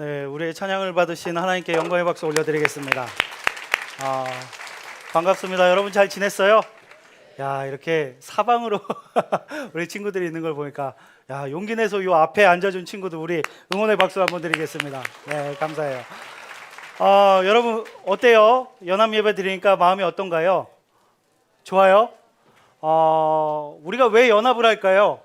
네, 우리의 찬양을 받으신 하나님께 영광의 박수 올려드리겠습니다. 반갑습니다. 여러분 잘 지냈어요? 야, 이렇게 사방으로 우리 친구들이 있는 걸 보니까 야, 용기 내서 요 앞에 앉아준 친구들 우리 응원의 박수 한번 드리겠습니다. 네, 감사해요. 여러분 어때요? 연합 예배 드리니까 마음이 어떤가요? 좋아요? 우리가 왜 연합을 할까요?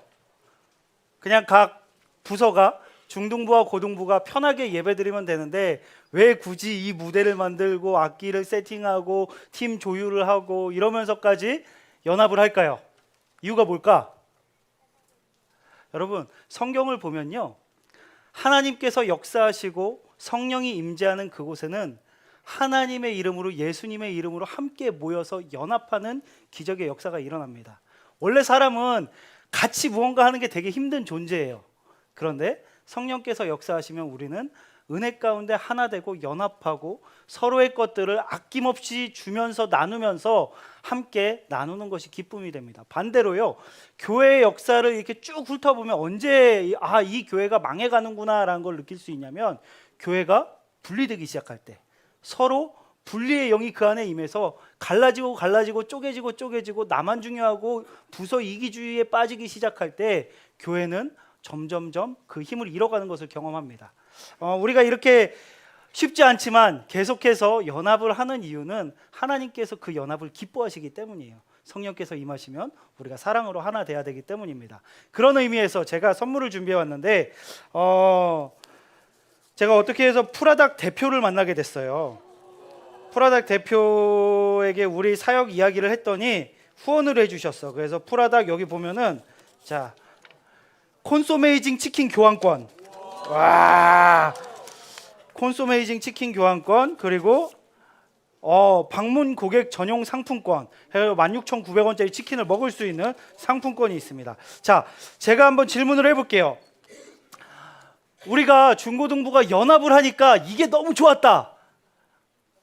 그냥 각 부서가 중등부와 고등부가 편하게 예배드리면 되는데 왜 굳이 이 무대를 만들고 악기를 세팅하고 팀 조율을 하고 이러면서까지 연합을 할까요? 이유가 뭘까? 여러분 성경을 보면요, 하나님께서 역사하시고 성령이 임재하는 그곳에는 하나님의 이름으로, 예수님의 이름으로 함께 모여서 연합하는 기적의 역사가 일어납니다. 원래 사람은 같이 무언가 하는 게 되게 힘든 존재예요. 그런데 성령께서 역사하시면 우리는 은혜 가운데 하나 되고 연합하고 서로의 것들을 아낌없이 주면서 나누면서 함께 나누는 것이 기쁨이 됩니다. 반대로요, 교회의 역사를 이렇게 쭉 훑어보면 언제 이 교회가 망해가는구나 라는 걸 느낄 수 있냐면, 교회가 분리되기 시작할 때, 서로 분리의 영이 그 안에 임해서 갈라지고 쪼개지고 나만 중요하고 부서 이기주의에 빠지기 시작할 때 교회는 점점점 그 힘을 잃어가는 것을 경험합니다. 우리가 이렇게 쉽지 않지만 계속해서 연합을 하는 이유는 하나님께서 그 연합을 기뻐하시기 때문이에요. 성령께서 임하시면 우리가 사랑으로 하나 돼야 되기 때문입니다. 그런 의미에서 제가 선물을 준비해 왔는데 제가 어떻게 해서 프라닥 대표를 만나게 됐어요. 프라닥 대표에게 우리 사역 이야기를 했더니 후원을 해주셨어. 그래서 프라닥 여기 보면은 자, 콘소메이징 치킨 교환권, 와, 콘소메이징 치킨 교환권, 그리고 방문 고객 전용 상품권, 16,900원짜리 치킨을 먹을 수 있는 상품권이 있습니다. 자, 제가 한번 질문을 해볼게요. 우리가 중고등부가 연합을 하니까 이게 너무 좋았다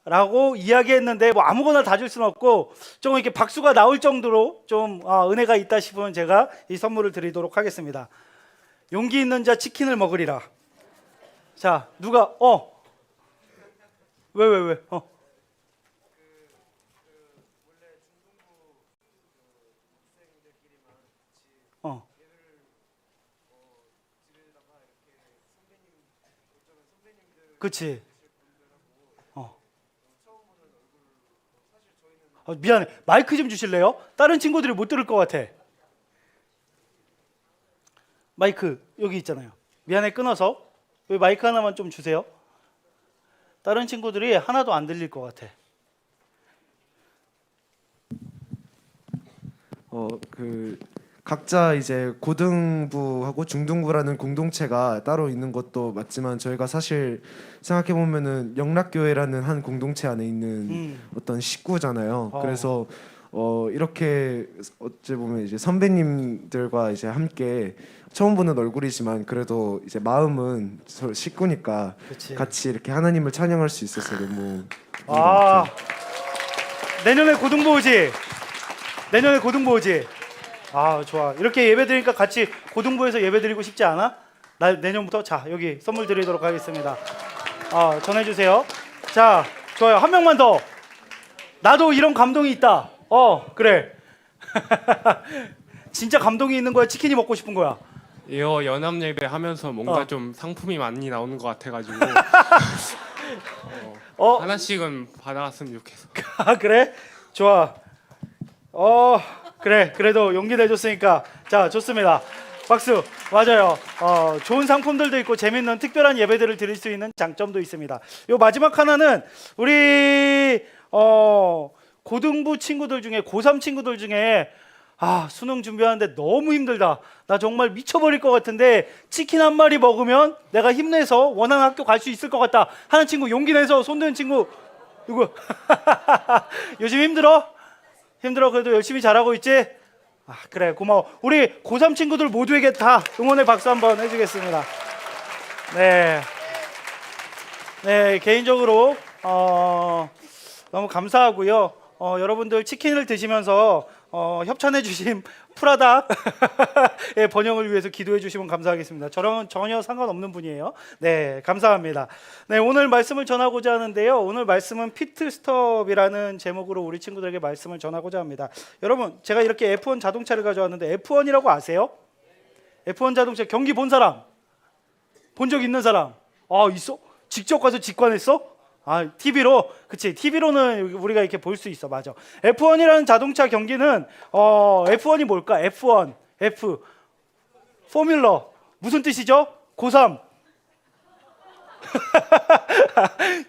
라고 이야기했는데, 뭐 아무거나 다 줄 수는 없고 좀 이렇게 박수가 나올 정도로 좀 은혜가 있다 싶으면 제가 이 선물을 드리도록 하겠습니다. 용기 있는 자 치킨을 먹으리라. 자, 누가 왜 원래 중등부 학생들끼리만 같이 예배를 드리다가 이렇게 선배님들 그치. 분들하고 처음 보는 얼굴, 사실 저희는 미안해, 마이크 좀 주실래요? 다른 친구들이 못 들을 것 같아. 마이크 여기 있잖아요. 미안해, 끊어서 여기 마이크 하나만 좀 주세요. 다른 친구들이 하나도 안 들릴 것 같아. 각자 이제 고등부하고 중등부라는 공동체가 따로 있는 것도 맞지만, 저희가 사실 생각해 보면은 영락교회라는 한 공동체 안에 있는 어떤 식구잖아요. 그래서 이렇게 어찌 보면 이제 선배님들과 이제 함께 처음 보는 얼굴이지만 그래도 이제 마음은 서로 식구니까, 그치. 같이 이렇게 하나님을 찬양할 수 있어서 너무 기쁜 것 같아요. 내년에 고등부 오지? 내년에 고등부 오지? 좋아. 이렇게 예배 드리니까 같이 고등부에서 예배 드리고 싶지 않아? 내년부터 자, 여기 선물 드리도록 하겠습니다. 전해주세요. 자, 좋아요. 한 명만 더. 나도 이런 감동이 있다. 그래. 진짜 감동이 있는 거야? 치킨이 먹고 싶은 거야? 이거 연합 예배 하면서 뭔가 어. 좀 상품이 많이 나오는 것 같아가지고 하나씩은 받아왔으면 좋겠어. 그래? 좋아. 그래. 그래도 용기 내줬으니까 자, 좋습니다. 박수. 맞아요. 좋은 상품들도 있고 재밌는 특별한 예배들을 드릴 수 있는 장점도 있습니다. 요 마지막 하나는 우리 고등부 친구들 중에, 고3 친구들 중에 수능 준비하는데 너무 힘들다, 나 정말 미쳐버릴 것 같은데 치킨 한 마리 먹으면 내가 힘내서 원하는 학교 갈 수 있을 것 같다 하는 친구, 용기 내서 손 드는 친구 누구? 요즘 힘들어? 그래도 열심히 잘하고 있지? 그래, 고마워. 우리 고3 친구들 모두에게 다 응원의 박수 한번 해주겠습니다. 네, 개인적으로 너무 감사하고요. 여러분들 치킨을 드시면서 협찬해 주신 프라다의 번영을 위해서 기도해 주시면 감사하겠습니다. 저랑 전혀 상관없는 분이에요. 네, 감사합니다. 네, 오늘 말씀을 전하고자 하는데요. 오늘 말씀은 피트스톱이라는 제목으로 우리 친구들에게 말씀을 전하고자 합니다. 여러분, 제가 이렇게 F1 자동차를 가져왔는데 F1이라고 아세요? F1 자동차 경기 본 사람? 본 적 있는 사람? 아, 있어? 직접 가서 직관했어? 아, TV로? 그치, TV로는 우리가 이렇게 볼 수 있어. 맞아. F1이라는 자동차 경기는 F1이 뭘까? F1, F 포뮬러. 무슨 뜻이죠? 고3.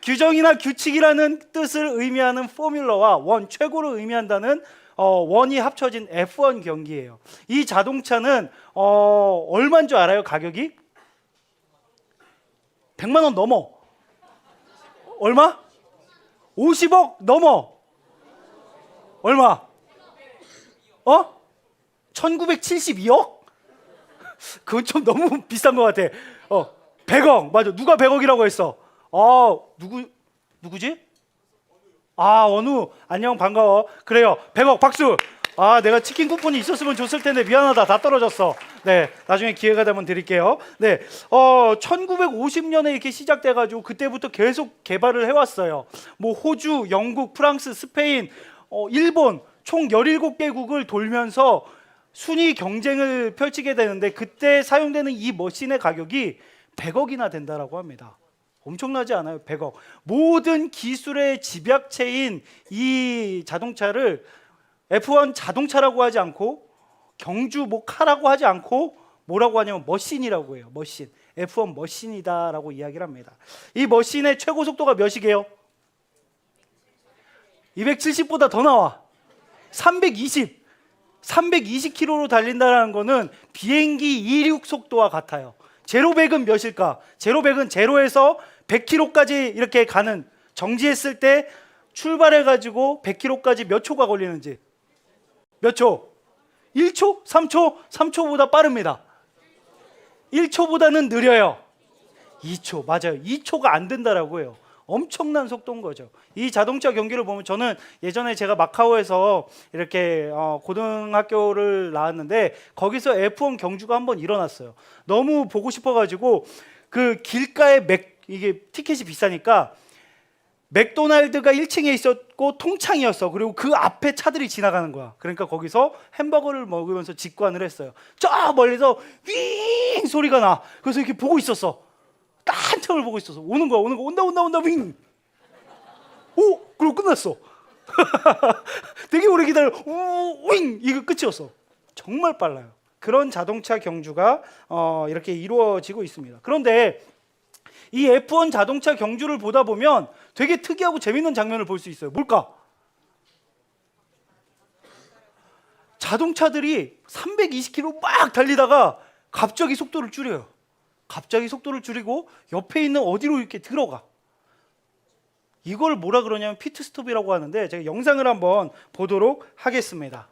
규정이나 규칙이라는 뜻을 의미하는 포뮬러와 원, 최고를 의미한다는 원이 합쳐진 F1 경기예요. 이 자동차는 얼마인 줄 알아요? 가격이? 100만 원 넘어. 얼마? 50억 넘어. 얼마? 1972억? 그건 좀 너무 비싼 것 같아. 100억. 맞아. 누가 100억이라고 했어? 누구지? 원우. 안녕, 반가워. 그래요. 100억 박수. 내가 치킨 쿠폰이 있었으면 줬을 텐데 미안하다. 다 떨어졌어. 네, 나중에 기회가 되면 드릴게요. 네, 1950년에 이렇게 시작돼가지고 그때부터 계속 개발을 해왔어요. 뭐 호주, 영국, 프랑스, 스페인, 일본 총 17개국을 돌면서 순위 경쟁을 펼치게 되는데 그때 사용되는 이 머신의 가격이 100억이나 된다라고 합니다. 엄청나지 않아요? 100억. 모든 기술의 집약체인 이 자동차를 F1 자동차라고 하지 않고 경주 카라고 하지 않고 뭐라고 하냐면 머신이라고 해요. 머신. F1 머신이다라고 이야기를 합니다. 이 머신의 최고 속도가 몇이게요? 270보다 더 나와. 320km로 달린다는 거는 비행기 이륙 속도와 같아요. 제로 100은 몇일까? 제로 100은 제로에서 100km까지 이렇게 가는, 정지했을 때 출발해가지고 100km까지 몇 초가 걸리는지. 몇 초? 1초? 3초? 3초보다 빠릅니다. 1초보다는 느려요. 2초. 맞아요. 2초가 안 된다라고 해요. 엄청난 속도인 거죠. 이 자동차 경기를 보면, 저는 예전에 제가 마카오에서 이렇게 고등학교를 나왔는데 거기서 F1 경주가 한번 일어났어요. 너무 보고 싶어가지고 그 길가에 이게 티켓이 비싸니까 맥도날드가 1층에 있었고 통창이었어. 그리고 그 앞에 차들이 지나가는 거야. 그러니까 거기서 햄버거를 먹으면서 직관을 했어요. 저 멀리서 윙 소리가 나. 그래서 이렇게 보고 있었어. 한참을 보고 있었어. 오는 거야. 온다 윙. 그리고 끝났어. 되게 오래 기다려. 윙. 이거 끝이었어. 정말 빨라요. 그런 자동차 경주가 이렇게 이루어지고 있습니다. 그런데 이 F1 자동차 경주를 보다 보면 되게 특이하고 재밌는 장면을 볼 수 있어요. 뭘까? 자동차들이 320km 막 달리다가 갑자기 속도를 줄여요. 갑자기 속도를 줄이고 옆에 있는 어디로 이렇게 들어가. 이걸 뭐라 그러냐면 피트스톱이라고 하는데, 제가 영상을 한번 보도록 하겠습니다.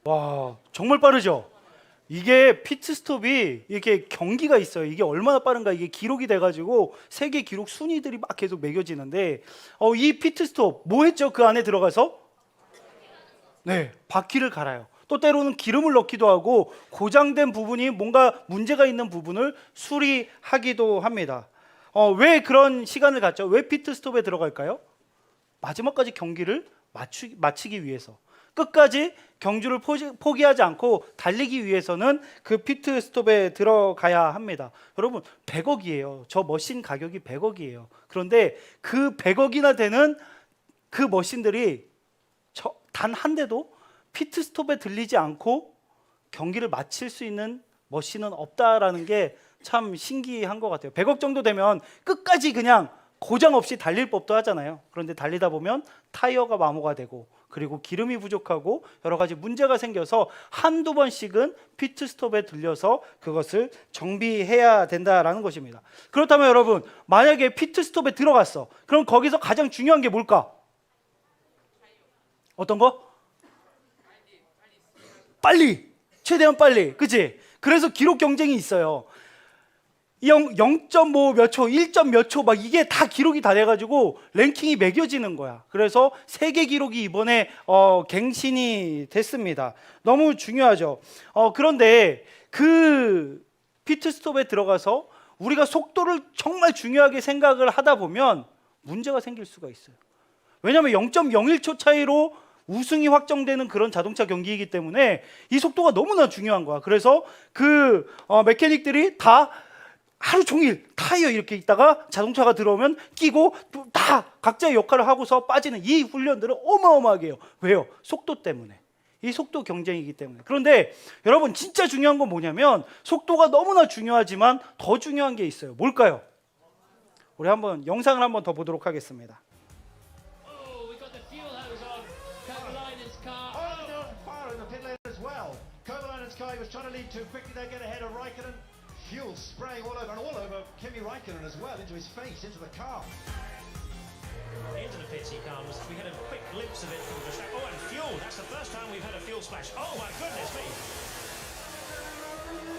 와, 정말 빠르죠? 이게 피트스톱이 이렇게 경기가 있어요. 이게 얼마나 빠른가, 이게 기록이 돼가지고 세계 기록 순위들이 막 계속 매겨지는데, 이 피트스톱 뭐 했죠? 그 안에 들어가서 네, 바퀴를 갈아요. 또 때로는 기름을 넣기도 하고 고장된 부분이 뭔가 문제가 있는 부분을 수리하기도 합니다. 왜 그런 시간을 갖죠? 왜 피트스톱에 들어갈까요? 마지막까지 경기를 마치기 위해서. 끝까지 경주를 포기하지 않고 달리기 위해서는 그 피트스톱에 들어가야 합니다. 여러분, 100억이에요. 저 머신 가격이 100억이에요. 그런데 그 100억이나 되는 그 머신들이 단 한 대도 피트스톱에 들리지 않고 경기를 마칠 수 있는 머신은 없다라는 게 참 신기한 것 같아요. 100억 정도 되면 끝까지 그냥 고장 없이 달릴 법도 하잖아요. 그런데 달리다 보면 타이어가 마모가 되고, 그리고 기름이 부족하고 여러 가지 문제가 생겨서 한두 번씩은 피트스톱에 들려서 그것을 정비해야 된다라는 것입니다. 그렇다면 여러분, 만약에 피트스톱에 들어갔어. 그럼 거기서 가장 중요한 게 뭘까? 어떤 거? 빨리! 최대한 빨리. 그치? 그래서 기록 경쟁이 있어요. 0.5 몇 초, 1점 몇 초 막 이게 다 기록이 다 돼가지고 랭킹이 매겨지는 거야. 그래서 세계 기록이 이번에 갱신이 됐습니다. 너무 중요하죠. 그런데 그 피트스톱에 들어가서 우리가 속도를 정말 중요하게 생각을 하다 보면 문제가 생길 수가 있어요. 왜냐하면 0.01초 차이로 우승이 확정되는 그런 자동차 경기이기 때문에 이 속도가 너무나 중요한 거야. 그래서 그 메케닉들이 다 하루 종일 타이어 이렇게 있다가 자동차가 들어오면 끼고 다 각자의 역할을 하고서 빠지는 이 훈련들은 어마어마하게 해요. 왜요? 속도 때문에. 이 속도 경쟁이기 때문에. 그런데 여러분 진짜 중요한 건 뭐냐면 속도가 너무나 중요하지만 더 중요한 게 있어요. 뭘까요? 우리 한번 영상을 한번 더 보도록 하겠습니다. Oh, we've got the fuel hose on. Kovalainen's car. Oh, they're on fire in the pit lane as well. Kovalainen's car, he was trying to lead too quickly. They get ahead of Raikkonen. Fuel spraying all over, and all over Kimi Raikkonen as well, into his face, into the car. Into the pits he comes. We had a quick glimpse of it from Verstappen. Oh, and fuel. That's the first time we've had a fuel splash. Oh my goodness me.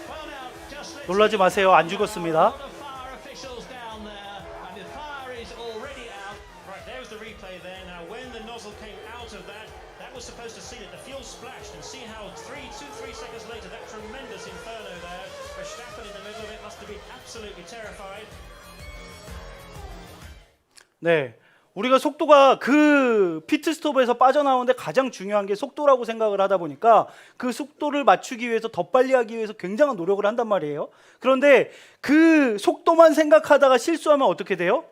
Well, now, just let's 놀라지 마세요. 안 죽었습니다. the fire officials down there, and the fire is already out. Right, there's the replay there. Now, when the nozzle came out of that, that was supposed to see that the fuel splashed, and see how 3 seconds later, that tremendous inferno there. Verstappen in the middle of it must have been absolutely terrified. 네. 우리가 속도가 그 피트스톱에서 빠져나오는데 가장 중요한 게 속도라고 생각을 하다 보니까 그 속도를 맞추기 위해서 더 빨리 하기 위해서 굉장한 노력을 한단 말이에요. 그런데 그 속도만 생각하다가 실수하면 어떻게 돼요?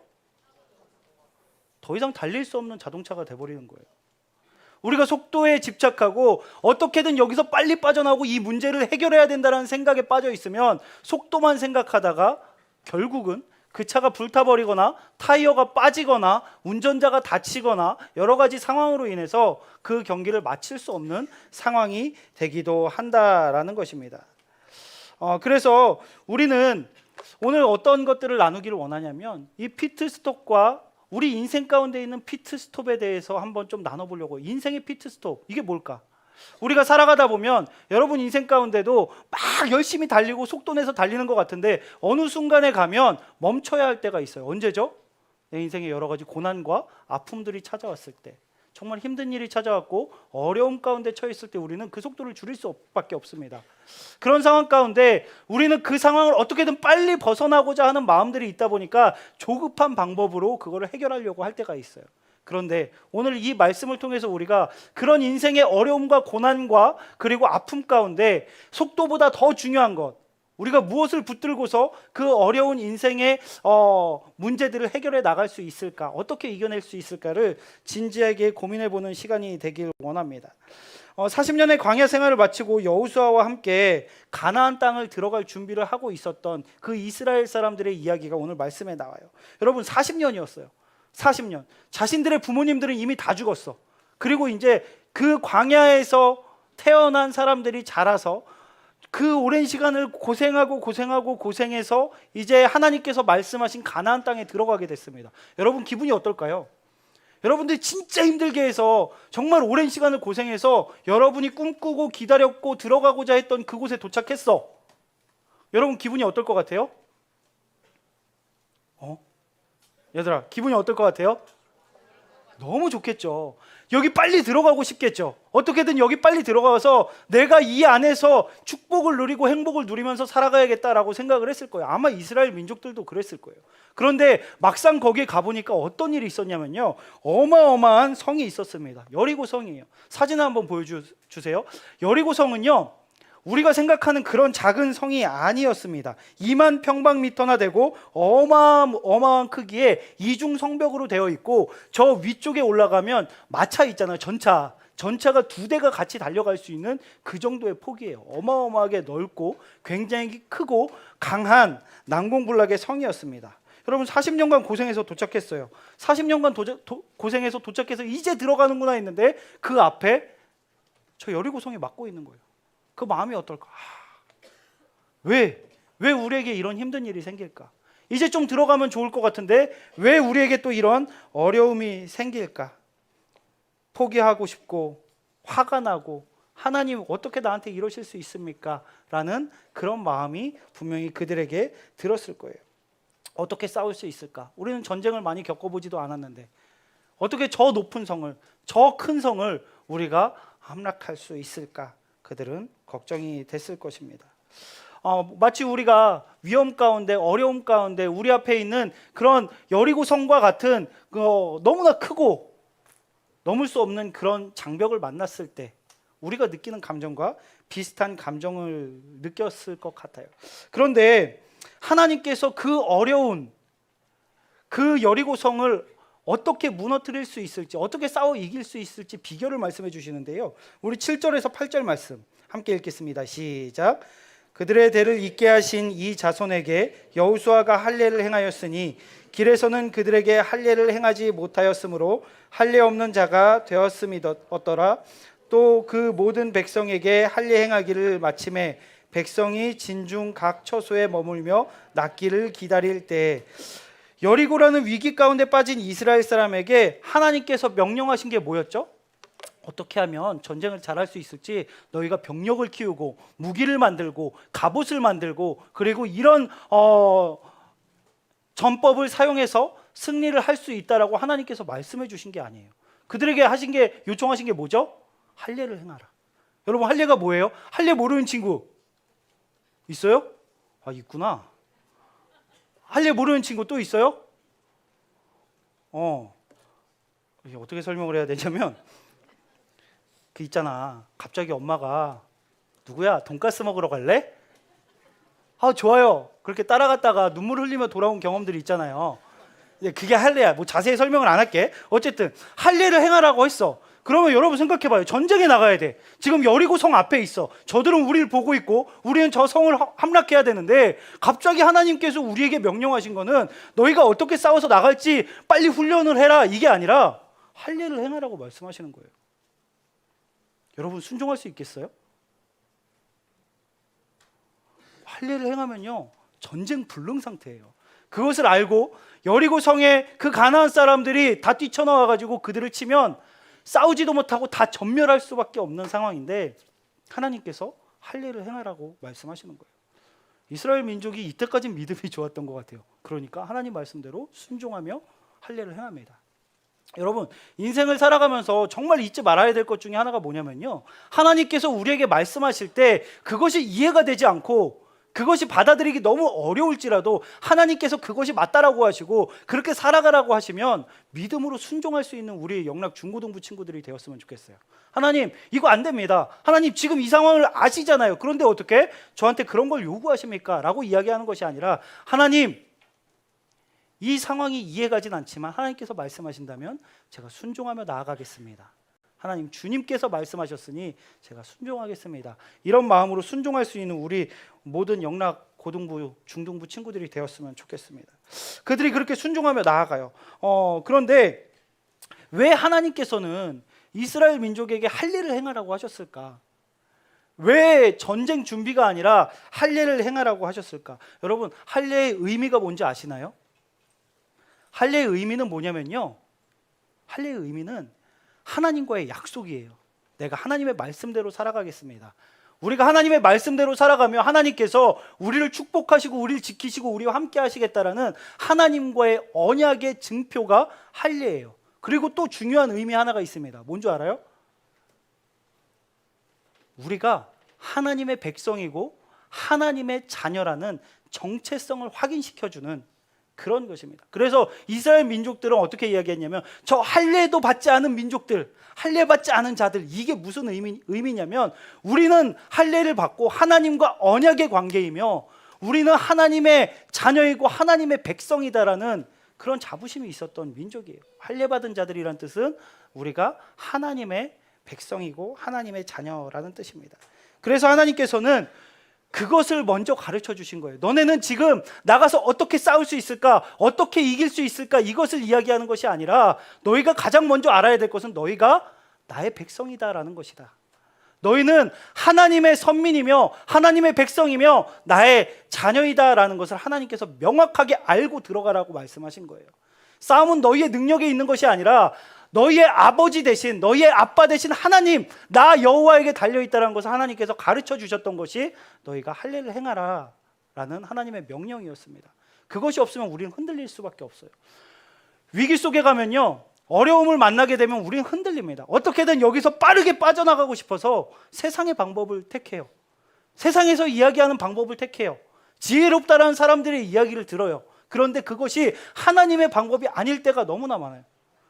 더 이상 달릴 수 없는 자동차가 돼버리는 거예요. 우리가 속도에 집착하고 어떻게든 여기서 빨리 빠져나오고 이 문제를 해결해야 된다는 생각에 빠져 있으면 속도만 생각하다가 결국은 그 차가 불타버리거나 타이어가 빠지거나 운전자가 다치거나 여러 가지 상황으로 인해서 그 경기를 마칠 수 없는 상황이 되기도 한다라는 것입니다. 그래서 우리는 오늘 어떤 것들을 나누기를 원하냐면 이 피트스톱과 우리 인생 가운데 있는 피트스톱에 대해서 한번 좀 나눠보려고. 인생의 피트스톱 이게 뭘까? 우리가 살아가다 보면 여러분 인생 가운데도 막 열심히 달리고 속도 내서 달리는 것 같은데 어느 순간에 가면 멈춰야 할 때가 있어요. 언제죠? 내 인생에 여러 가지 고난과 아픔들이 찾아왔을 때, 정말 힘든 일이 찾아왔고 어려움 가운데 처했을 때 우리는 그 속도를 줄일 수밖에 없습니다. 그런 상황 가운데 우리는 그 상황을 어떻게든 빨리 벗어나고자 하는 마음들이 있다 보니까 조급한 방법으로 그거를 해결하려고 할 때가 있어요. 그런데 오늘 이 말씀을 통해서 우리가 그런 인생의 어려움과 고난과 그리고 아픔 가운데 속도보다 더 중요한 것, 우리가 무엇을 붙들고서 그 어려운 인생의 문제들을 해결해 나갈 수 있을까, 어떻게 이겨낼 수 있을까를 진지하게 고민해보는 시간이 되길 원합니다. 40년의 광야 생활을 마치고 여호수아와 함께 가나안 땅을 들어갈 준비를 하고 있었던 그 이스라엘 사람들의 이야기가 오늘 말씀에 나와요. 여러분 40년이었어요. 40년. 자신들의 부모님들은 이미 다 죽었어. 그리고 이제 그 광야에서 태어난 사람들이 자라서 그 오랜 시간을 고생해서 이제 하나님께서 말씀하신 가나안 땅에 들어가게 됐습니다. 여러분 기분이 어떨까요? 여러분들이 진짜 힘들게 해서 정말 오랜 시간을 고생해서 여러분이 꿈꾸고 기다렸고 들어가고자 했던 그곳에 도착했어. 여러분 기분이 어떨 것 같아요? 얘들아 기분이 어떨 것 같아요? 너무 좋겠죠. 여기 빨리 들어가고 싶겠죠. 어떻게든 여기 빨리 들어가서 내가 이 안에서 축복을 누리고 행복을 누리면서 살아가야겠다라고 생각을 했을 거예요. 아마 이스라엘 민족들도 그랬을 거예요. 그런데 막상 거기에 가보니까 어떤 일이 있었냐면요, 어마어마한 성이 있었습니다. 여리고 성이에요. 사진 한번 보여주세요. 여리고 성은요, 우리가 생각하는 그런 작은 성이 아니었습니다. 2만 평방미터나 되고 어마어마한 크기의 이중 성벽으로 되어 있고, 저 위쪽에 올라가면 마차 있잖아요. 전차가 2대가 같이 달려갈 수 있는 그 정도의 폭이에요. 어마어마하게 넓고 굉장히 크고 강한 난공불락의 성이었습니다. 여러분 40년간 고생해서 도착했어요. 40년간 고생해서 도착해서 이제 들어가는구나 했는데 그 앞에 저 여리고성이 막고 있는 거예요. 그 마음이 어떨까? 왜 우리에게 이런 힘든 일이 생길까? 이제 좀 들어가면 좋을 것 같은데 왜 우리에게 또 이런 어려움이 생길까? 포기하고 싶고 화가 나고 하나님 어떻게 나한테 이러실 수 있습니까? 라는 그런 마음이 분명히 그들에게 들었을 거예요. 어떻게 싸울 수 있을까? 우리는 전쟁을 많이 겪어보지도 않았는데 어떻게 저 높은 성을, 저 큰 성을 우리가 함락할 수 있을까? 그들은 걱정이 됐을 것입니다. 마치 우리가 위험 가운데, 어려움 가운데 우리 앞에 있는 그런 여리고 성과 같은 너무나 크고 넘을 수 없는 그런 장벽을 만났을 때 우리가 느끼는 감정과 비슷한 감정을 느꼈을 것 같아요. 그런데 하나님께서 그 어려운 그 여리고성을 어떻게 무너뜨릴 수 있을지, 어떻게 싸워 이길 수 있을지 비결을 말씀해 주시는데요. 우리 7절에서 8절 말씀 함께 읽겠습니다. 시작. 그들의 대를 잇게 하신 이 자손에게 여호수아가 할례를 행하였으니 길에서는 그들에게 할례를 행하지 못하였으므로 할례 없는 자가 되었음이었더라. 또 그 모든 백성에게 할례 행하기를 마침에 백성이 진중 각 처소에 머물며 낫기를 기다릴 때 여리고라는 위기 가운데 빠진 이스라엘 사람에게 하나님께서 명령하신 게 뭐였죠? 어떻게 하면 전쟁을 잘할 수 있을지 너희가 병력을 키우고 무기를 만들고 갑옷을 만들고 그리고 이런 전법을 사용해서 승리를 할 수 있다라고 하나님께서 말씀해 주신 게 아니에요. 그들에게 하신 게, 요청하신 게 뭐죠? 할례를 행하라. 여러분, 할례가 뭐예요? 할례 모르는 친구 있어요? 아, 있구나. 할례 모르는 친구 또 있어요? 이게 어떻게 설명을 해야 되냐면 그 있잖아, 갑자기 엄마가 누구야? 돈가스 먹으러 갈래? 아, 좋아요. 그렇게 따라갔다가 눈물 흘리며 돌아온 경험들이 있잖아요. 그게 할례야. 뭐 자세히 설명을 안 할게. 어쨌든 할례를 행하라고 했어. 그러면 여러분 생각해봐요. 전쟁에 나가야 돼. 지금 여리고 성 앞에 있어. 저들은 우리를 보고 있고 우리는 저 성을 함락해야 되는데 갑자기 하나님께서 우리에게 명령하신 거는 너희가 어떻게 싸워서 나갈지 빨리 훈련을 해라, 이게 아니라 할례를 행하라고 말씀하시는 거예요. 여러분 순종할 수 있겠어요? 할례를 행하면요 전쟁 불능 상태예요. 그것을 알고 여리고 성에 그 가나안 사람들이 다 뛰쳐나와 가지고 그들을 치면 싸우지도 못하고 다 전멸할 수밖에 없는 상황인데 하나님께서 할례를 행하라고 말씀하시는 거예요. 이스라엘 민족이 이때까지 믿음이 좋았던 것 같아요. 그러니까 하나님 말씀대로 순종하며 할례를 행합니다. 여러분, 인생을 살아가면서 정말 잊지 말아야 될 것 중에 하나가 뭐냐면요, 하나님께서 우리에게 말씀하실 때 그것이 이해가 되지 않고 그것이 받아들이기 너무 어려울지라도 하나님께서 그것이 맞다라고 하시고 그렇게 살아가라고 하시면 믿음으로 순종할 수 있는 우리 영락 중고등부 친구들이 되었으면 좋겠어요. 하나님, 이거 안 됩니다. 하나님, 지금 이 상황을 아시잖아요. 그런데 어떻게 저한테 그런 걸 요구하십니까? 라고 이야기하는 것이 아니라, 하나님, 이 상황이 이해가진 않지만 하나님께서 말씀하신다면 제가 순종하며 나아가겠습니다. 하나님, 주님께서 말씀하셨으니 제가 순종하겠습니다. 이런 마음으로 순종할 수 있는 우리 모든 영락 고등부, 중등부 친구들이 되었으면 좋겠습니다. 그들이 그렇게 순종하며 나아가요. 그런데 왜 하나님께서는 이스라엘 민족에게 할례를 행하라고 하셨을까? 왜 전쟁 준비가 아니라 할례를 행하라고 하셨을까? 여러분, 할례의 의미가 뭔지 아시나요? 할례의 의미는 뭐냐면요, 할례의 의미는 하나님과의 약속이에요. 내가 하나님의 말씀대로 살아가겠습니다. 우리가 하나님의 말씀대로 살아가며 하나님께서 우리를 축복하시고 우리를 지키시고 우리와 함께 하시겠다라는 하나님과의 언약의 증표가 할례예요. 그리고 또 중요한 의미 하나가 있습니다. 뭔지 알아요? 우리가 하나님의 백성이고 하나님의 자녀라는 정체성을 확인시켜주는 그런 것입니다. 그래서 이스라엘 민족들은 어떻게 이야기했냐면, 저 할례도 받지 않은 민족들, 할례 받지 않은 자들, 이게 무슨 의미냐면 우리는 할례를 받고 하나님과 언약의 관계이며 우리는 하나님의 자녀이고 하나님의 백성이다라는 그런 자부심이 있었던 민족이에요. 할례 받은 자들이란 뜻은 우리가 하나님의 백성이고 하나님의 자녀라는 뜻입니다. 그래서 하나님께서는 그것을 먼저 가르쳐 주신 거예요. 너네는 지금 나가서 어떻게 싸울 수 있을까? 어떻게 이길 수 있을까? 이것을 이야기하는 것이 아니라 너희가 가장 먼저 알아야 될 것은 너희가 나의 백성이다라는 것이다. 너희는 하나님의 선민이며 하나님의 백성이며 나의 자녀이다라는 것을 하나님께서 명확하게 알고 들어가라고 말씀하신 거예요. 싸움은 너희의 능력에 있는 것이 아니라 너희의 아버지 대신, 너희의 아빠 대신 하나님, 나 여호와에게 달려있다는 것을 하나님께서 가르쳐 주셨던 것이 너희가 할례를 행하라 라는 하나님의 명령이었습니다. 그것이 없으면 우리는 흔들릴 수밖에 없어요. 위기 속에 가면요, 어려움을 만나게 되면 우리는 흔들립니다. 어떻게든 여기서 빠르게 빠져나가고 싶어서 세상의 방법을 택해요. 세상에서 이야기하는 방법을 택해요. 지혜롭다라는 사람들의 이야기를 들어요. 그런데 그것이 하나님의 방법이 아닐 때가 너무나 많아요.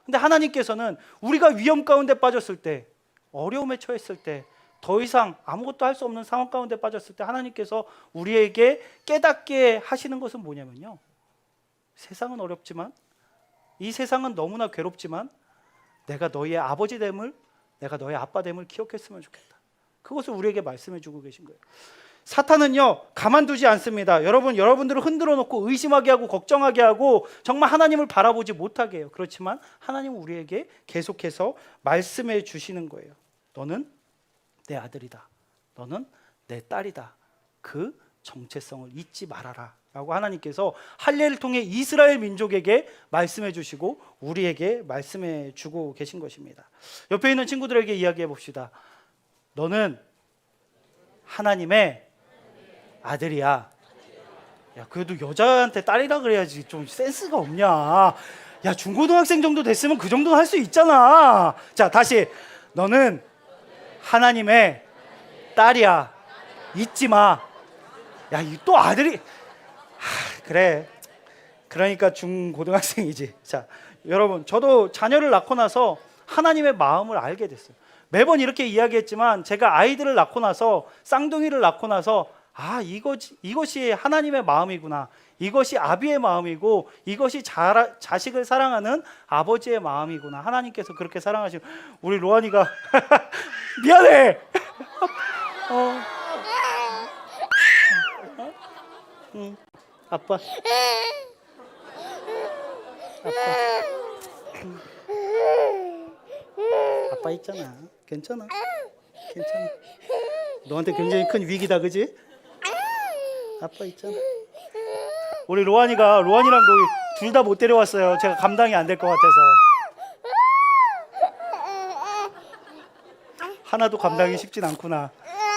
근데 하나님께서는 우리가 위험 가운데 빠졌을 때, 어려움에 처했을 때, 더 이상 아무것도 할 수 없는 상황 가운데 빠졌을 때 하나님께서 우리에게 깨닫게 하시는 것은 뭐냐면요, 세상은 어렵지만, 이 세상은 너무나 괴롭지만 내가 너희의 아버지 됨을, 내가 너희 아빠 됨을 기억했으면 좋겠다. 그것을 우리에게 말씀해 주고 계신 거예요. 사탄은요, 가만두지 않습니다. 여러분들을 흔들어 놓고 의심하게 하고 걱정하게 하고 정말 하나님을 바라보지 못하게 해요. 그렇지만 하나님은 우리에게 계속해서 말씀해 주시는 거예요. 너는 내 아들이다. 너는 내 딸이다. 그 정체성을 잊지 말아라 라고 하나님께서 할례를 통해 이스라엘 민족에게 말씀해 주시고 우리에게 말씀해 주고 계신 것입니다. 옆에 있는 친구들에게 이야기해 봅시다. 너는 하나님의 아들이야. 야, 그래도 여자한테 딸이라 그래야지. 좀 센스가 없냐. 야, 중고등학생 정도 됐으면 그 정도는 할 수 있잖아. 자, 다시. 너는 하나님의 딸이야. 잊지 마. 야, 또 아들이. 그래. 그러니까 중고등학생이지. 자, 여러분, 저도 자녀를 낳고 나서 하나님의 마음을 알게 됐어요. 매번 이렇게 이야기했지만 제가 아이들을 낳고 나서, 쌍둥이를 낳고 나서, 이것이 하나님의 마음이구나. 이것이 아비의 마음이고 이것이 자식을 사랑하는 아버지의 마음이구나. 하나님께서 그렇게 사랑하시고, 우리 로안이가 미안해. 아빠. 아빠 있잖아. 괜찮아. 너한테 굉장히 큰 위기다, 그지? 아빠 있잖아. 우리 로안이랑 로이 둘 다 못 데려왔어요. 제가 감당이 안 될 것 같아서. 하나도 감당이 쉽진 않구나.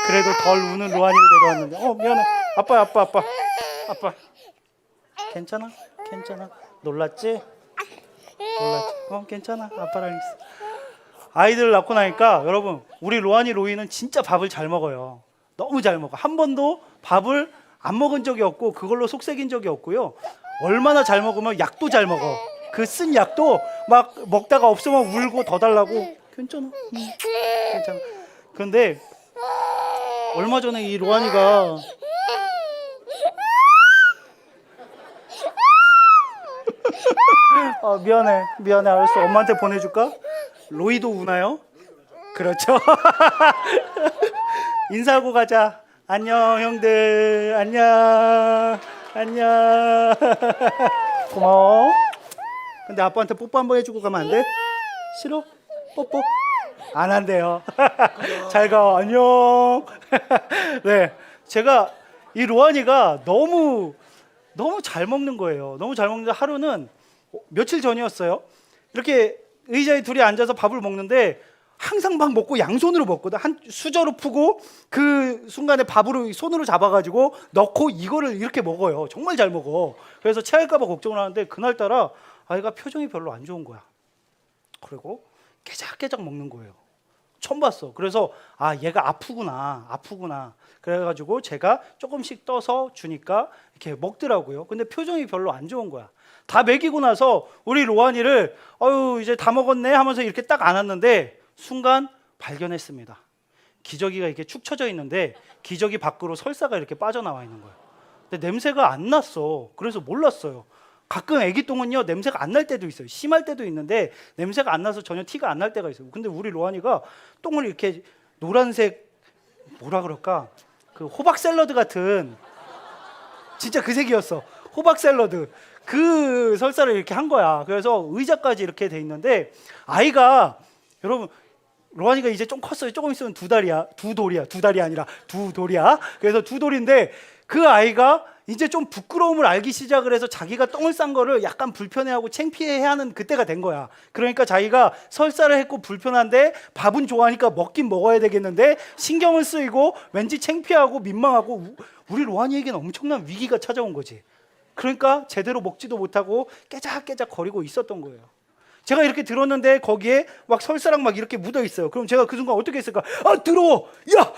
그래도 덜 우는 로안이를 데려왔는데, 미안해. 아빠. 괜찮아? 놀랐지? 괜찮아. 아빠랑 있어. 아이들을 낳고 나니까 여러분, 우리 로안이 로이는 진짜 밥을 잘 먹어요. 너무 잘 먹어. 한 번도 밥을 안 먹은 적이 없고 그걸로 속색인 적이 없고요. 얼마나 잘 먹으면 약도 잘 먹어. 그 쓴 약도 막 먹다가 없으면 울고 더 달라고. 괜찮아. 그런데 얼마 전에 이 로안이가 미안해. 알았어. 엄마한테 보내줄까? 로이도 우나요? 그렇죠. 인사하고 가자. 안녕 형들. 안녕. 고마워. 근데 아빠한테 뽀뽀 한번 해주고 가면 안 돼? 싫어? 뽀뽀? 안 한대요. 잘 가. 안녕. 네, 제가 이 로안이가 너무 잘 먹는 거예요. 너무 잘 먹는데 하루는 며칠 전이었어요. 이렇게 의자에 둘이 앉아서 밥을 먹는데 항상 막 먹고 양손으로 먹거든. 한 수저로 푸고 그 순간에 밥으로 손으로 잡아가지고 넣고 이거를 이렇게 먹어요. 정말 잘 먹어. 그래서 체할까봐 걱정을 하는데 그날따라 아이가 표정이 별로 안 좋은 거야. 그리고 깨작깨작 먹는 거예요. 처음 봤어. 그래서 얘가 아프구나. 그래가지고 제가 조금씩 떠서 주니까 이렇게 먹더라고요. 근데 표정이 별로 안 좋은 거야. 다 먹이고 나서 우리 로안이를 이제 다 먹었네 하면서 이렇게 딱 안았는데 순간 발견했습니다. 기저귀가 이렇게 축 처져 있는데 기저귀 밖으로 설사가 이렇게 빠져나와 있는 거예요. 근데 냄새가 안 났어. 그래서 몰랐어요. 가끔 애기 똥은요 냄새가 안 날 때도 있어요. 심할 때도 있는데 냄새가 안 나서 전혀 티가 안 날 때가 있어요. 근데 우리 로안이가 똥을 이렇게 노란색, 뭐라 그럴까, 그 호박 샐러드 같은, 진짜 그 색이었어. 호박 샐러드. 그 설사를 이렇게 한 거야. 그래서 의자까지 이렇게 돼 있는데 아이가, 여러분, 로안이가 이제 좀 컸어요. 조금 있으면 두 돌이야. 그래서 두 돌인데 그 아이가 이제 좀 부끄러움을 알기 시작을 해서 자기가 똥을 싼 거를 약간 불편해하고 창피해하는 그때가 된 거야. 그러니까 자기가 설사를 했고 불편한데 밥은 좋아하니까 먹긴 먹어야 되겠는데 신경을 쓰이고 왠지 창피하고 민망하고 우리 로한이에게는 엄청난 위기가 찾아온 거지. 그러니까 제대로 먹지도 못하고 깨작깨작 거리고 있었던 거예요. 제가 이렇게 들었는데 거기에 막 설사랑 막 이렇게 묻어 있어요. 그럼 제가 그 순간 어떻게 했을까? 아 더러워! 야!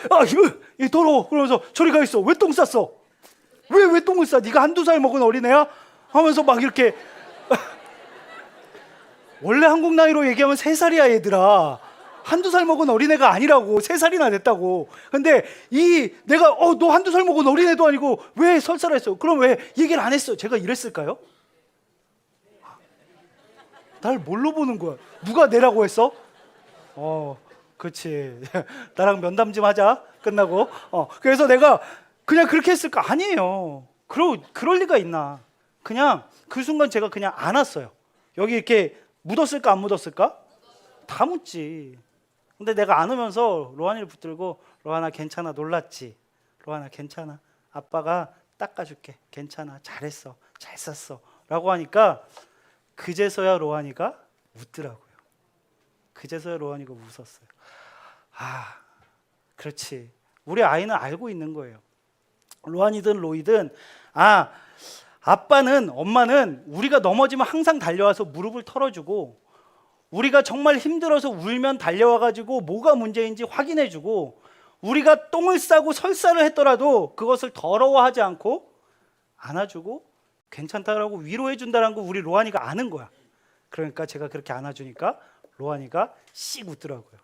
이거 더러워! 그러면서 저리 가 있어. 왜 똥 쌌어? 왜 똥을 싸? 네가 한두 살 먹은 어린애야? 하면서 막 이렇게 원래 한국 나이로 얘기하면 3살이야 얘들아. 한두 살 먹은 어린애가 아니라고. 3살이나 됐다고. 근데 내가 너 한두 살 먹은 어린애도 아니고 왜 설사를 했어? 그럼 왜 얘기를 안 했어? 제가 이랬을까요? 날 뭘로 보는 거야? 누가 내라고 했어? 그렇지. 나랑 면담 좀 하자. 끝나고. 그래서 내가 그냥 그렇게 했을까? 아니에요. 그럴 리가 있나? 그냥 그 순간 제가 그냥 안았어요. 여기 이렇게 묻었을까 안 묻었을까? 다 묻지. 근데 내가 안으면서 로한이를 붙들고 로한아 괜찮아 놀랐지? 로한아 괜찮아 아빠가 닦아줄게 괜찮아 잘했어 잘 쌌어 라고 하니까 그제서야 로한이가 웃더라고요. 그제서야 로한이가 웃었어요. 아 그렇지. 우리 아이는 알고 있는 거예요. 로한이든 로이든 아빠는 엄마는 우리가 넘어지면 항상 달려와서 무릎을 털어주고 우리가 정말 힘들어서 울면 달려와가지고 뭐가 문제인지 확인해주고 우리가 똥을 싸고 설사를 했더라도 그것을 더러워하지 않고 안아주고 괜찮다라고 위로해준다는 거 우리 로한이가 아는 거야. 그러니까 제가 그렇게 안아주니까 로한이가 씩 웃더라고요.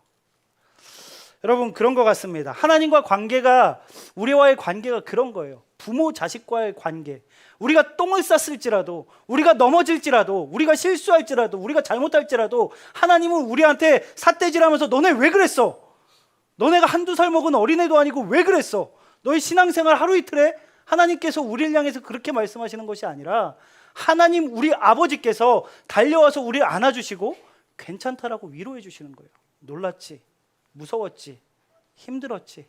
여러분 그런 것 같습니다. 하나님과 관계가 우리와의 관계가 그런 거예요. 부모 자식과의 관계. 우리가 똥을 쌌을지라도 우리가 넘어질지라도 우리가 실수할지라도 우리가 잘못할지라도 하나님은 우리한테 삿대질하면서 너네 왜 그랬어? 너네가 한두 살 먹은 어린애도 아니고 왜 그랬어? 너희 신앙생활 하루 이틀에 하나님께서 우리를 향해서 그렇게 말씀하시는 것이 아니라 하나님 우리 아버지께서 달려와서 우리를 안아주시고 괜찮다라고 위로해 주시는 거예요. 놀랐지? 무서웠지? 힘들었지?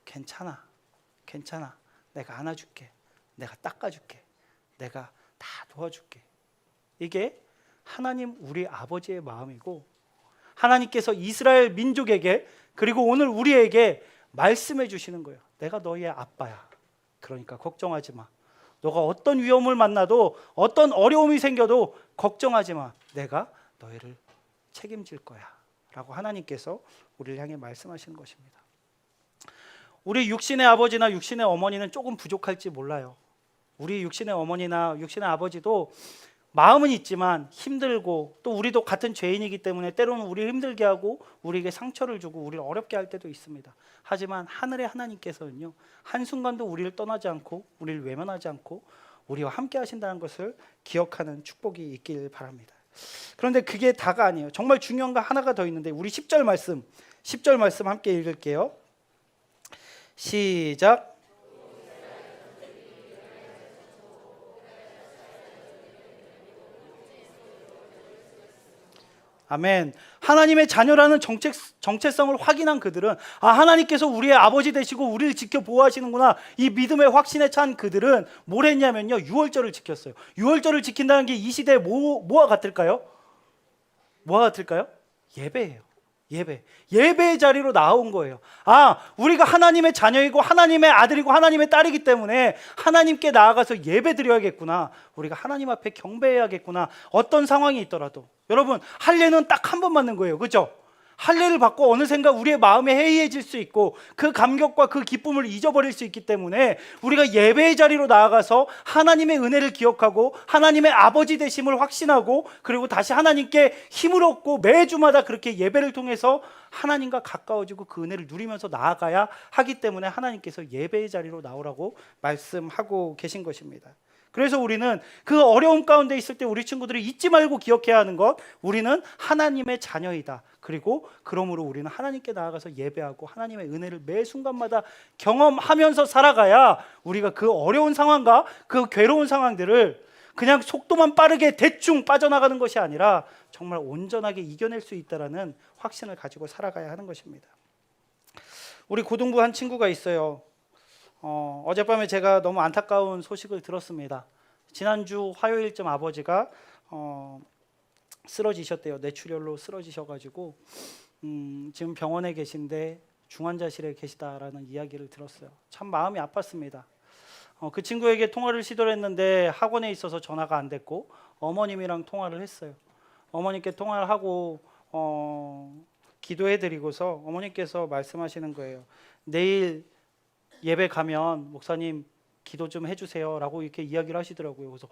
괜찮아. 괜찮아. 내가 안아줄게. 내가 닦아줄게. 내가 다 도와줄게. 이게 하나님 우리 아버지의 마음이고 하나님께서 이스라엘 민족에게 그리고 오늘 우리에게 말씀해 주시는 거예요. 내가 너희의 아빠야. 그러니까 걱정하지 마. 너가 어떤 위험을 만나도 어떤 어려움이 생겨도 걱정하지 마. 내가 너희를 책임질 거야. 라고 하나님께서 우리를 향해 말씀하시는 것입니다. 우리 육신의 아버지나 육신의 어머니는 조금 부족할지 몰라요. 우리 육신의 어머니나 육신의 아버지도 마음은 있지만 힘들고 또 우리도 같은 죄인이기 때문에 때로는 우리를 힘들게 하고 우리에게 상처를 주고 우리를 어렵게 할 때도 있습니다. 하지만 하늘의 하나님께서는요 한순간도 우리를 떠나지 않고 우리를 외면하지 않고 우리와 함께 하신다는 것을 기억하는 축복이 있길 바랍니다. 그런데 그게 다가 아니에요. 정말 중요한 거 하나가 더 있는데 우리 10절 말씀 함께 읽을게요. 시작. 아멘. 하나님의 자녀라는 정체성을 확인한 그들은 하나님께서 우리의 아버지 되시고 우리를 지켜 보호하시는구나. 이 믿음의 확신에 찬 그들은 뭘 했냐면요. 유월절을 지켰어요. 유월절을 지킨다는 게 이 시대에 뭐와 같을까요? 뭐와 같을까요? 예배예요. 예배의 자리로 나온 거예요. 우리가 하나님의 자녀이고 하나님의 아들이고 하나님의 딸이기 때문에 하나님께 나아가서 예배 드려야겠구나. 우리가 하나님 앞에 경배해야겠구나. 어떤 상황이 있더라도. 여러분 할례는 딱 한 번 받는 거예요. 그렇죠? 할례를 받고 어느샌가 우리의 마음이 해이해질 수 있고 그 감격과 그 기쁨을 잊어버릴 수 있기 때문에 우리가 예배의 자리로 나아가서 하나님의 은혜를 기억하고 하나님의 아버지 되심을 확신하고 그리고 다시 하나님께 힘을 얻고 매주마다 그렇게 예배를 통해서 하나님과 가까워지고 그 은혜를 누리면서 나아가야 하기 때문에 하나님께서 예배의 자리로 나오라고 말씀하고 계신 것입니다. 그래서 우리는 그 어려움 가운데 있을 때 우리 친구들이 잊지 말고 기억해야 하는 것, 우리는 하나님의 자녀이다. 그리고 그러므로 우리는 하나님께 나아가서 예배하고 하나님의 은혜를 매 순간마다 경험하면서 살아가야 우리가 그 어려운 상황과 그 괴로운 상황들을 그냥 속도만 빠르게 대충 빠져나가는 것이 아니라 정말 온전하게 이겨낼 수 있다라는 확신을 가지고 살아가야 하는 것입니다. 우리 고등부 한 친구가 있어요. 어젯밤에 제가 너무 안타까운 소식을 들었습니다. 지난주 화요일쯤 아버지가 쓰러지셨대요. 뇌출혈로 쓰러지셔가지고 지금 병원에 계신데 중환자실에 계시다라는 이야기를 들었어요. 참 마음이 아팠습니다. 그 친구에게 통화를 시도를 했는데 학원에 있어서 전화가 안 됐고 어머님이랑 통화를 했어요. 어머님께 통화를 하고 기도해드리고서 어머님께서 말씀하시는 거예요. 내일 예배 가면 목사님 기도 좀 해주세요라고 이렇게 이야기를 하시더라고요. 그래서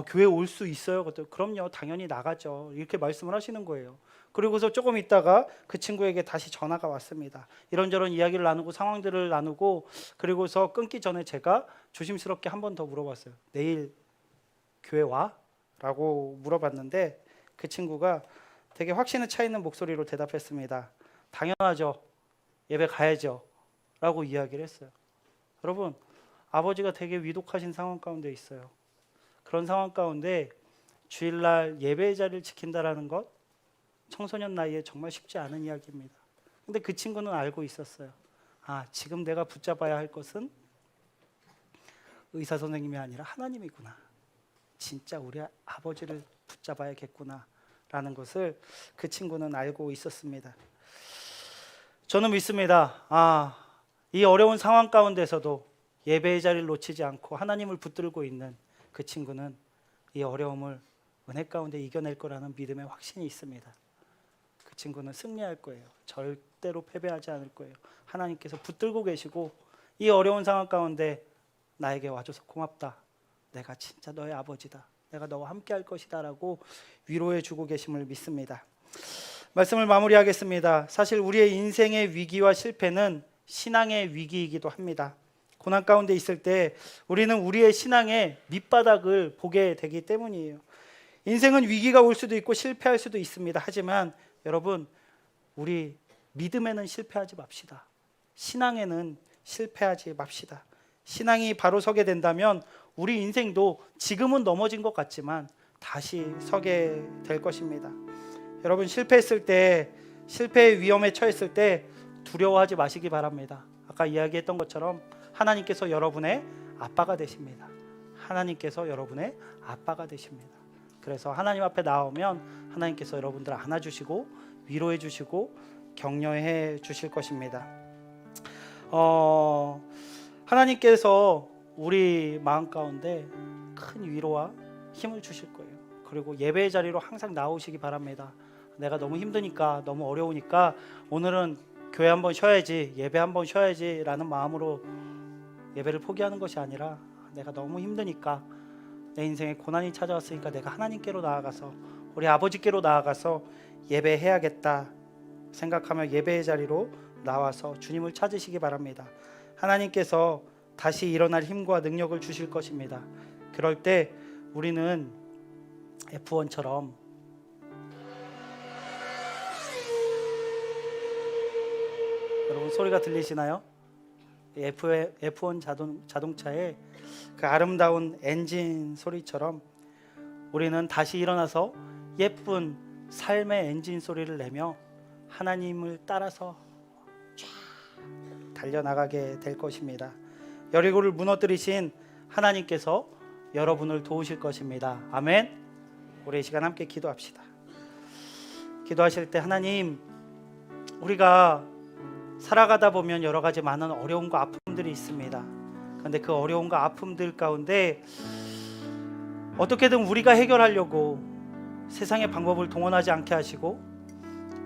교회 올 수 있어요? 그럼요, 당연히 나가죠. 이렇게 말씀을 하시는 거예요. 그리고서 조금 있다가 그 친구에게 다시 전화가 왔습니다. 이런저런 이야기를 나누고 상황들을 나누고 그리고서 끊기 전에 제가 조심스럽게 한 번 더 물어봤어요. 내일 교회 와? 라고 물어봤는데 그 친구가 되게 확신에 차 있는 목소리로 대답했습니다. 당연하죠. 예배 가야죠. 라고 이야기를 했어요. 여러분, 아버지가 되게 위독하신 상황 가운데 있어요. 그런 상황 가운데 주일날 예배의 자리를 지킨다라는 것, 청소년 나이에 정말 쉽지 않은 이야기입니다. 근데 그 친구는 알고 있었어요. 지금 내가 붙잡아야 할 것은 의사 선생님이 아니라 하나님이구나. 진짜 우리 아버지를 붙잡아야겠구나 라는 것을 그 친구는 알고 있었습니다. 저는 믿습니다. 이 어려운 상황 가운데서도 예배의 자리를 놓치지 않고 하나님을 붙들고 있는 그 친구는 이 어려움을 은혜 가운데 이겨낼 거라는 믿음의 확신이 있습니다. 그 친구는 승리할 거예요. 절대로 패배하지 않을 거예요. 하나님께서 붙들고 계시고 이 어려운 상황 가운데 나에게 와줘서 고맙다. 내가 진짜 너의 아버지다. 내가 너와 함께 할 것이다 라고 위로해 주고 계심을 믿습니다. 말씀을 마무리하겠습니다. 사실 우리의 인생의 위기와 실패는 신앙의 위기이기도 합니다. 고난 가운데 있을 때 우리는 우리의 신앙의 밑바닥을 보게 되기 때문이에요. 인생은 위기가 올 수도 있고 실패할 수도 있습니다. 하지만 여러분, 우리 믿음에는 실패하지 맙시다. 신앙에는 실패하지 맙시다. 신앙이 바로 서게 된다면 우리 인생도 지금은 넘어진 것 같지만 다시 서게 될 것입니다. 여러분, 실패했을 때, 실패의 위험에 처했을 때 두려워하지 마시기 바랍니다. 아까 이야기했던 것처럼 하나님께서 여러분의 아빠가 되십니다. 하나님께서 여러분의 아빠가 되십니다. 그래서 하나님 앞에 나오면 하나님께서 여러분들을 안아주시고 위로해 주시고 격려해 주실 것입니다. 하나님께서 우리 마음 가운데 큰 위로와 힘을 주실 거예요. 그리고 예배의 자리로 항상 나오시기 바랍니다. 내가 너무 힘드니까, 너무 어려우니까 오늘은 교회 한번 쉬어야지, 예배 한번 쉬어야지 라는 마음으로 예배를 포기하는 것이 아니라 내가 너무 힘드니까, 내 인생에 고난이 찾아왔으니까 내가 하나님께로 나아가서, 우리 아버지께로 나아가서 예배해야겠다 생각하며 예배의 자리로 나와서 주님을 찾으시기 바랍니다. 하나님께서 다시 일어날 힘과 능력을 주실 것입니다. 그럴 때 우리는 F1처럼 여러분 소리가 들리시나요? F1 자동차의 그 아름다운 엔진 소리처럼 우리는 다시 일어나서 예쁜 삶의 엔진 소리를 내며 하나님을 따라서 쫙 달려나가게 될 것입니다. 여리고를 무너뜨리신 하나님께서 여러분을 도우실 것입니다. 아멘. 우리 이 시간 함께 기도합시다. 기도하실 때 하나님, 우리가 살아가다 보면 여러 가지 많은 어려움과 아픔들이 있습니다. 그런데 그 어려움과 아픔들 가운데 어떻게든 우리가 해결하려고 세상의 방법을 동원하지 않게 하시고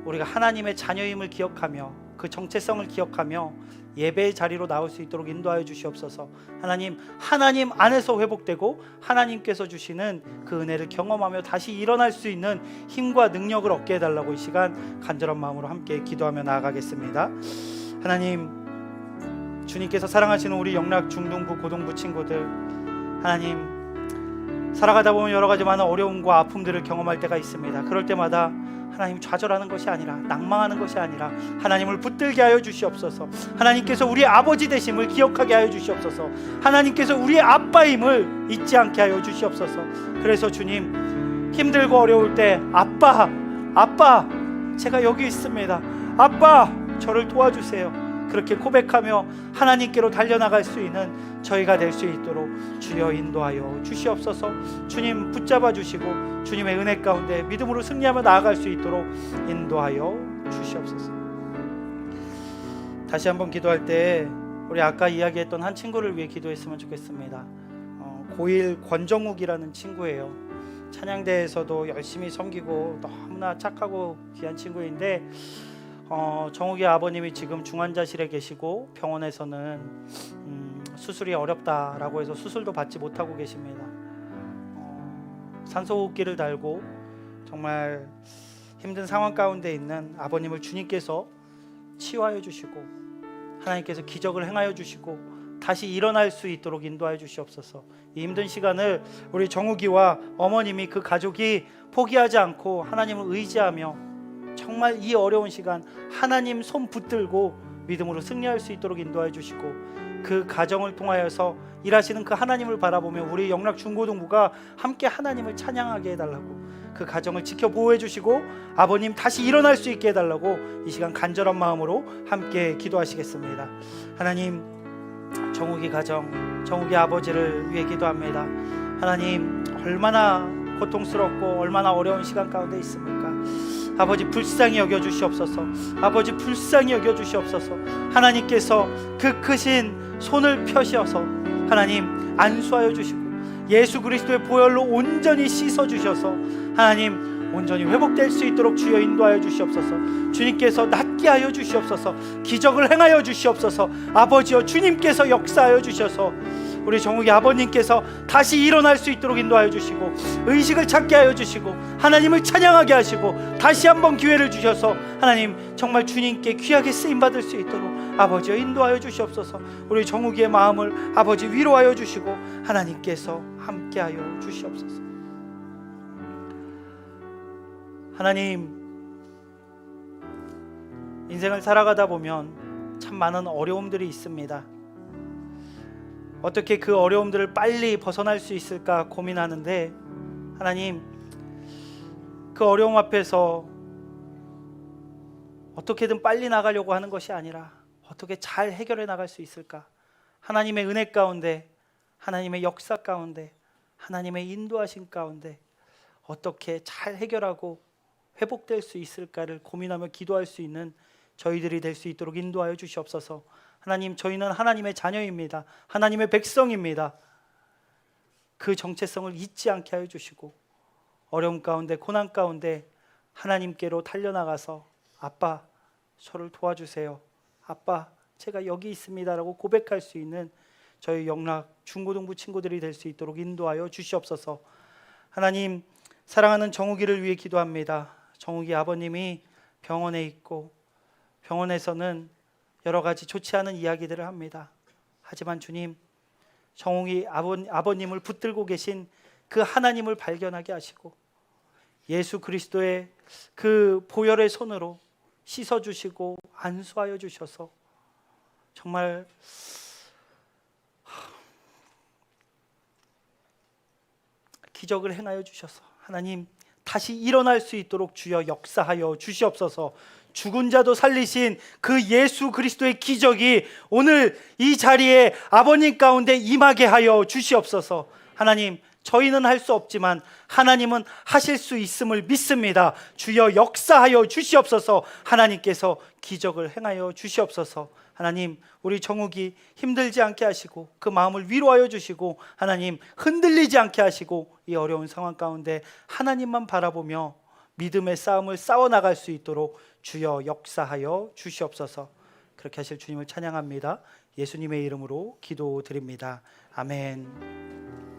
우리가 하나님의 자녀임을 기억하며 그 정체성을 기억하며 예배의 자리로 나올 수 있도록 인도하여 주시옵소서. 하나님 안에서 회복되고 하나님께서 주시는 그 은혜를 경험하며 다시 일어날 수 있는 힘과 능력을 얻게 해달라고 이 시간 간절한 마음으로 함께 기도하며 나아가겠습니다. 하나님, 주님께서 사랑하시는 우리 영락 중등부 고등부 친구들, 하나님 살아가다 보면 여러 가지 많은 어려움과 아픔들을 경험할 때가 있습니다. 그럴 때마다 하나님 좌절하는 것이 아니라, 낭망하는 것이 아니라 하나님을 붙들게 하여 주시옵소서. 하나님께서 우리 아버지 되심을 기억하게 하여 주시옵소서. 하나님께서 우리의 아빠임을 잊지 않게 하여 주시옵소서. 그래서 주님, 힘들고 어려울 때 아빠 제가 여기 있습니다. 아빠 저를 도와주세요. 그렇게 고백하며 하나님께로 달려나갈 수 있는 저희가 될 수 있도록 주여 인도하여 주시옵소서. 주님 붙잡아 주시고 주님의 은혜 가운데 믿음으로 승리하며 나아갈 수 있도록 인도하여 주시옵소서. 다시 한번 기도할 때 우리 아까 이야기했던 한 친구를 위해 기도했으면 좋겠습니다. 고1 권정욱이라는 친구예요. 찬양대에서도 열심히 섬기고 너무나 착하고 귀한 친구인데 정욱이 아버님이 지금 중환자실에 계시고 병원에서는 수술이 어렵다라고 해서 수술도 받지 못하고 계십니다. 산소호흡기를 달고 정말 힘든 상황 가운데 있는 아버님을 주님께서 치유하여 주시고 하나님께서 기적을 행하여 주시고 다시 일어날 수 있도록 인도하여 주시옵소서. 이 힘든 시간을 우리 정욱이와 어머님이 그 가족이 포기하지 않고 하나님을 의지하며 정말 이 어려운 시간 하나님 손 붙들고 믿음으로 승리할 수 있도록 인도하여 주시고 그 가정을 통하여서 일하시는 그 하나님을 바라보며 우리 영락 중고등부가 함께 하나님을 찬양하게 해달라고, 그 가정을 지켜 보호해 주시고 아버님 다시 일어날 수 있게 해달라고 이 시간 간절한 마음으로 함께 기도하시겠습니다. 하나님, 정욱이 가정, 정욱이 아버지를 위해 기도합니다. 하나님, 얼마나 고통스럽고 얼마나 어려운 시간 가운데 있습니까? 아버지 불쌍히 여겨주시옵소서. 아버지 불쌍히 여겨주시옵소서. 하나님께서 그 크신 손을 펴셔서 하나님 안수하여 주시고 예수 그리스도의 보혈로 온전히 씻어주셔서 하나님 온전히 회복될 수 있도록 주여 인도하여 주시옵소서. 주님께서 낫게 하여 주시옵소서. 기적을 행하여 주시옵소서. 아버지여 주님께서 역사하여 주셔서 우리 정욱이 아버님께서 다시 일어날 수 있도록 인도하여 주시고 의식을 찾게 하여 주시고 하나님을 찬양하게 하시고 다시 한번 기회를 주셔서 하나님 정말 주님께 귀하게 쓰임받을 수 있도록 아버지여 인도하여 주시옵소서. 우리 정욱이의 마음을 아버지 위로하여 주시고 하나님께서 함께하여 주시옵소서. 하나님, 인생을 살아가다 보면 참 많은 어려움들이 있습니다. 어떻게 그 어려움들을 빨리 벗어날 수 있을까 고민하는데 하나님, 그 어려움 앞에서 어떻게든 빨리 나가려고 하는 것이 아니라 어떻게 잘 해결해 나갈 수 있을까, 하나님의 은혜 가운데, 하나님의 역사 가운데, 하나님의 인도하심 가운데 어떻게 잘 해결하고 회복될 수 있을까를 고민하며 기도할 수 있는 저희들이 될 수 있도록 인도하여 주시옵소서. 하나님, 저희는 하나님의 자녀입니다. 하나님의 백성입니다. 그 정체성을 잊지 않게 하여 주시고 어려움 가운데 고난 가운데 하나님께로 달려나가서 아빠 저를 도와주세요, 아빠 제가 여기 있습니다라고 고백할 수 있는 저희 영락 중고등부 친구들이 될 수 있도록 인도하여 주시옵소서. 하나님, 사랑하는 정욱이를 위해 기도합니다. 정욱이 아버님이 병원에 있고 병원에서는 여러 가지 좋지 않은 이야기들을 합니다. 하지만 주님, 정욱이 아버님을 붙들고 계신 그 하나님을 발견하게 하시고 예수 그리스도의 그 보혈의 손으로 씻어주시고 안수하여 주셔서 정말 기적을 행하여 주셔서 하나님 다시 일어날 수 있도록 주여 역사하여 주시옵소서. 죽은 자도 살리신 그 예수 그리스도의 기적이 오늘 이 자리에 아버님 가운데 임하게 하여 주시옵소서. 하나님, 저희는 할 수 없지만 하나님은 하실 수 있음을 믿습니다. 주여 역사하여 주시옵소서. 하나님께서 기적을 행하여 주시옵소서. 하나님, 우리 정욱이 힘들지 않게 하시고 그 마음을 위로하여 주시고 하나님 흔들리지 않게 하시고 이 어려운 상황 가운데 하나님만 바라보며 믿음의 싸움을 싸워나갈 수 있도록 주여 역사하여 주시옵소서. 그렇게 하실 주님을 찬양합니다. 예수님의 이름으로 기도드립니다. 아멘.